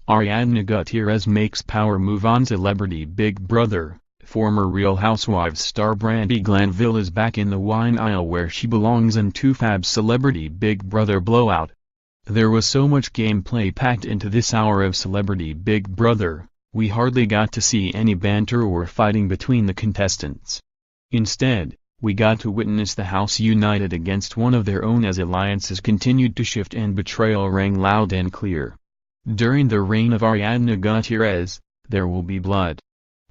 Ariadna Guttierez makes power move on Celebrity Big Brother. Former Real Housewives star Brandi Glanville is back in the wine aisle where she belongs in TooFab's Celebrity Big Brother blowout. There was so much gameplay packed into this hour of Celebrity Big Brother, we hardly got to see any banter or fighting between the contestants. Instead, we got to witness the house united against one of their own as alliances continued to shift and betrayal rang loud and clear. During the reign of Ariadna Guttierez, there will be blood.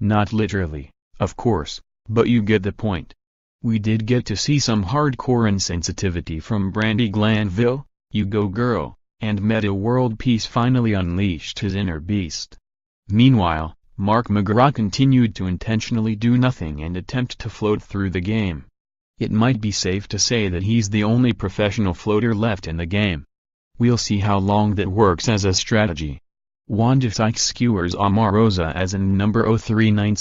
Not literally, of course, but you get the point. We did get to see some hardcore insensitivity from Brandi Glanville, you go girl, and Metta World Peace finally unleashed his inner beast. Meanwhile, McGrath continued to intentionally do nothing and attempt to float through the game. It might be safe to say that he's the only professional floater left in the game. We'll see how long that works as a strategy. Wanda Sykes skewers Omarosa as in number 039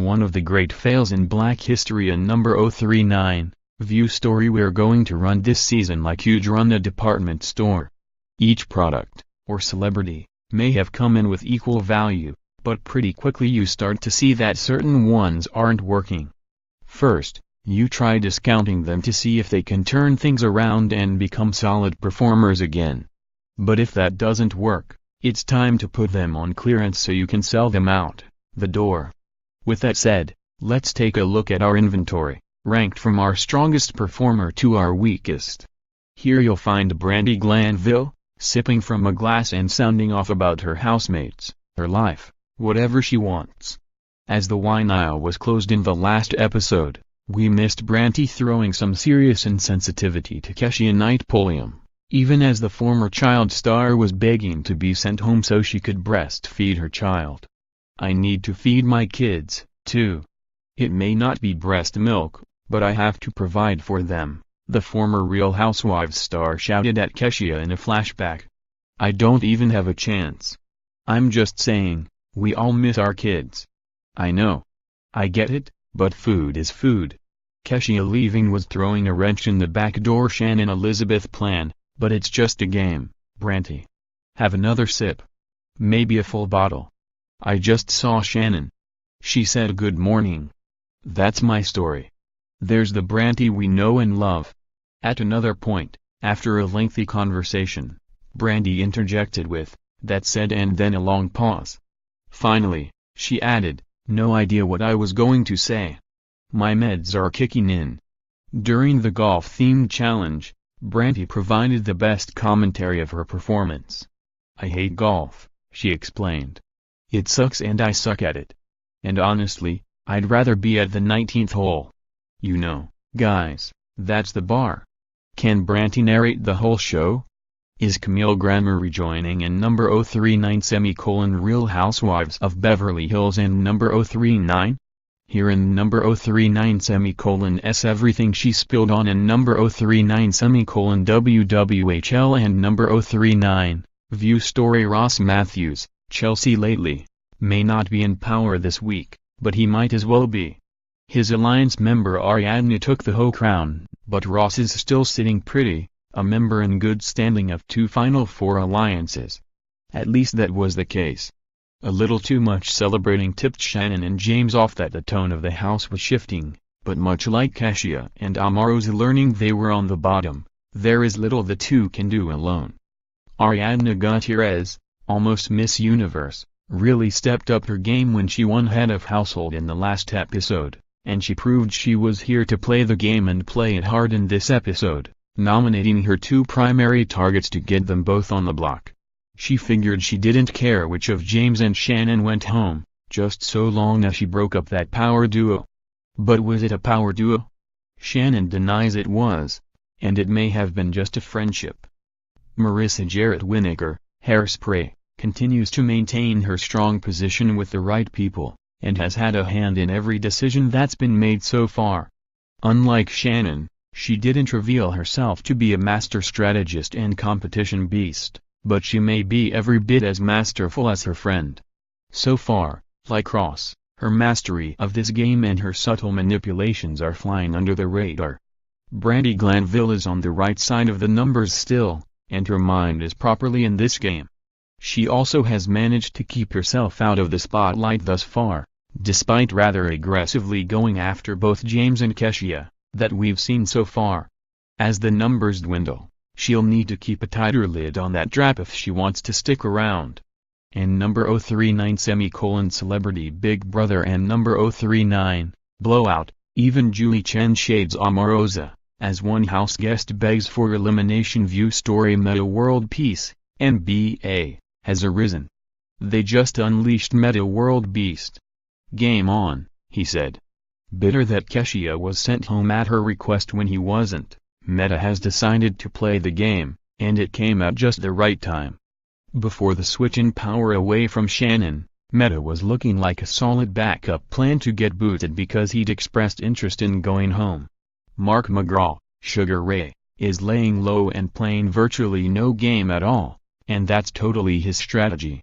one of the great fails in Black history and number 039, view story we're going to run this season like you'd run a department store. Each product, or celebrity, may have come in with equal value, but pretty quickly you start to see that certain ones aren't working. First, you try discounting them to see if they can turn things around and become solid performers again. But if that doesn't work, it's time to put them on clearance so you can sell them out the door. With that said, let's take a look at our inventory, ranked from our strongest performer to our weakest. Here you'll find Brandi Glanville, sipping from a glass and sounding off about her housemates, her life, whatever she wants. As the wine aisle was closed in the last episode, we missed Brandi throwing some serious insensitivity to Keshia Knight Pulliam, even as the former child star was begging to be sent home so she could breastfeed her child. I need to feed my kids, too. It may not be breast milk, but I have to provide for them, the former Real Housewives star shouted at Keshia in a flashback. I don't even have a chance. I'm just saying, we all miss our kids. I know. I get it, but food is food. Keshia leaving was throwing a wrench in the backdoor Shannon Elizabeth plan, but it's just a game, Brandi. Have another sip. Maybe a full bottle. I just saw Shannon. She said good morning. That's my story. There's the Brandi we know and love. At another point, after a lengthy conversation, Brandi interjected with, that said, and then a long pause. Finally, she added, no idea what I was going to say. My meds are kicking in. During the golf-themed challenge, Brandi provided the best commentary of her performance. I hate golf, she explained. It sucks and I suck at it. And honestly, I'd rather be at the 19th hole. You know, guys, that's the bar. Can Brandi narrate the whole show? Is Camille Grammer rejoining in number 039 Real Housewives of Beverly Hills and number 039? Here in number 039 s everything she spilled on in number 039 WWHL and number 039, view story Ross Matthews, Chelsea lately, may not be in power this week, but he might as well be. His alliance member Ariadna took the whole crown, but Ross is still sitting pretty, a member in good standing of 2 Final Four alliances. At least that was the case. A little too much celebrating tipped Shannon and James off that the tone of the house was shifting, but much like Keshia and Omarosa learning they were on the bottom, there is little the two can do alone. Ariadna Guttierez, almost Miss Universe, really stepped up her game when she won Head of Household in the last episode, and she proved she was here to play the game and play it hard in this episode, nominating her 2 primary targets to get them both on the block. She figured she didn't care which of James and Shannon went home, just so long as she broke up that power duo. But was it a power duo? Shannon denies it was, and it may have been just a friendship. Marissa Jarrett Winokur, Hairspray, continues to maintain her strong position with the right people, and has had a hand in every decision that's been made so far. Unlike Shannon, she didn't reveal herself to be a master strategist and competition beast, but she may be every bit as masterful as her friend. So far, like Ross, her mastery of this game and her subtle manipulations are flying under the radar. Brandi Glanville is on the right side of the numbers still, and her mind is properly in this game. She also has managed to keep herself out of the spotlight thus far, despite rather aggressively going after both James and Keshia, that we've seen so far. As the numbers dwindle, she'll need to keep a tighter lid on that trap if she wants to stick around. And number 039 Celebrity Big Brother and number 039, Blowout, even Julie Chen shades Omarosa, as one house guest begs for elimination. View story. Metta World Peace, NBA, has arisen. They just unleashed Metta World Beast. Game on, he said. Bitter that Keshia was sent home at her request when he wasn't, Metta has decided to play the game, and it came at just the right time. Before the switch in power away from Shannon, Metta was looking like a solid backup plan to get booted because he'd expressed interest in going home. Mark McGrath, Sugar Ray, is laying low and playing virtually no game at all, and that's totally his strategy.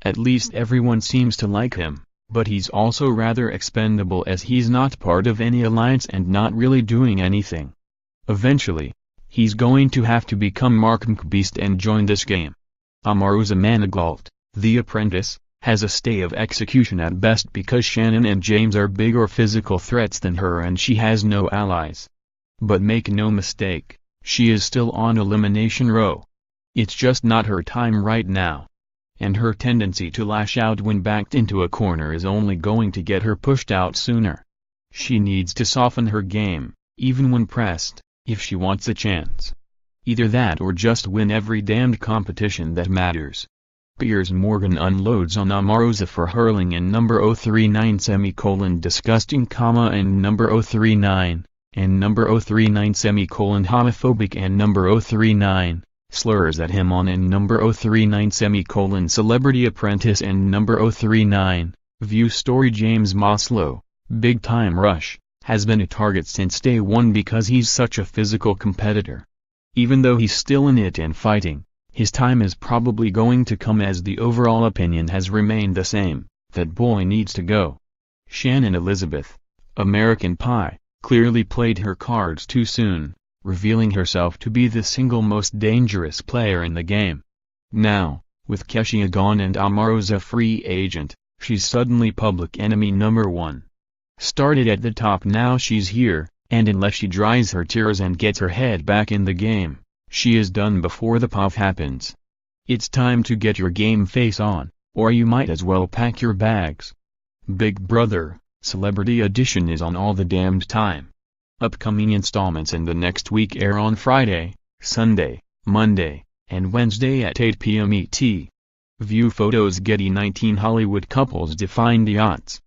At least everyone seems to like him, but he's also rather expendable as he's not part of any alliance and not really doing anything. Eventually, he's going to have to become Mark McBeast and join this game. Omarosa Manigault, the apprentice, has a stay of execution at best because Shannon and James are bigger physical threats than her and she has no allies. But make no mistake, she is still on elimination row. It's just not her time right now. And her tendency to lash out when backed into a corner is only going to get her pushed out sooner. She needs to soften her game, even when pressed, if she wants a chance. Either that or just win every damned competition that matters. Piers Morgan unloads on Omarosa for hurling in number 039 disgusting, and number 039, and number 039 homophobic, and number 039, slurs at him on and number 039 celebrity apprentice, and number 039, view story. James Maslow, Big Time Rush, has been a target since day one because he's such a physical competitor. Even though he's still in it and fighting, his time is probably going to come as the overall opinion has remained the same, that boy needs to go. Shannon Elizabeth, American Pie, clearly played her cards too soon, revealing herself to be the single most dangerous player in the game. Now, with Keshia gone and Omarosa free agent, she's suddenly public enemy number one. Started at the top, now she's here, and unless she dries her tears and gets her head back in the game, she is done before the pop happens. It's time to get your game face on, or you might as well pack your bags. Big Brother, Celebrity Edition is on all the damned time. Upcoming installments in the next week air on Friday, Sunday, Monday, and Wednesday at 8 p.m. ET. View photos. Getty. 19 Hollywood couples define the odds.